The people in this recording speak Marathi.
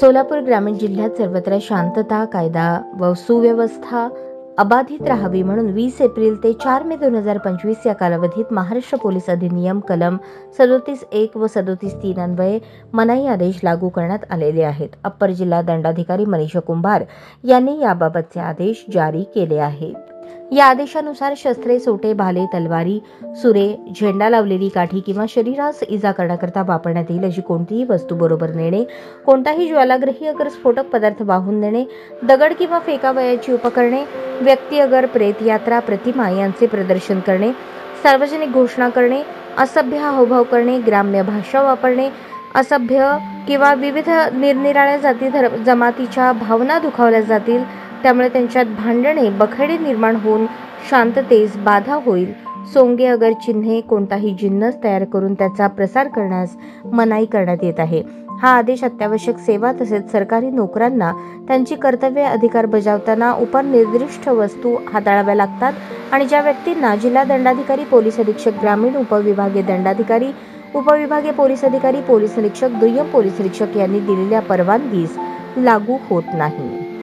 सोलापूर ग्रामीण जिल्ह्यात सर्वत्र शांतता, कायदा व सुव्यवस्था अबाधित राहावी म्हणून 20 एप्रिल ते 4 मे 2025 या कालावधीत महाराष्ट्र पोलीस अधिनियम कलम 37(1) व 37(3) अन्वये मनाई आदेश लागू करण्यात आलेले आहेत. अप्पर जिल्हा दंडाधिकारी मनीषा कुंभार यांनी याबाबतचे आदेश जारी केले आहेत. या आदेशानुसार शस्त्रे, सोटे, भाले, तलवारी, सुरे, झेंडा लावलेली काठी किंवा शरीरास इजा करण्याकरता वापरण्यात येईल अशी कोणतीही वस्तू बरोबर नेणे, कोणताही ज्वालाग्रही अगर स्फोटक पदार्थ वाहून नेणे, दगड किंवा फेकावयाची उपकरणे, व्यक्ती अगर प्रेत यात्रा, प्रतिमा यांचे प्रदर्शन करणे, सार्वजनिक घोषणा करणे, असभ्य हावभाव करणे, ग्राम्य भाषा वापरणे, असभ्य किंवा विविध निरनिराळ्या जाती जमातीच्या भावना दुखावल्या जातील, त्यामुळे त्यांच्यात भांडणे, बखेडे निर्माण होऊन शांततेस बाधा होईल, सोंगे अगर चिन्हे, कोणताही जिन्नस तयार करून त्याचा प्रसार करण्यास मनाई करण्यात येत आहे. हा आदेश अत्यावश्यक सेवा तसेच सरकारी नोकरांना त्यांची कर्तव्ये अधिकार बजावताना उपनिर्दिष्ट वस्तू हाताळाव्या लागतात आणि ज्या व्यक्तींना जिल्हा दंडाधिकारी, पोलीस अधीक्षक ग्रामीण, उपविभागीय दंडाधिकारी, उपविभागीय पोलीस अधिकारी, पोलीस निरीक्षक, दुय्यम पोलीस निरीक्षक यांनी दिलेल्या परवानगीस लागू होत नाही.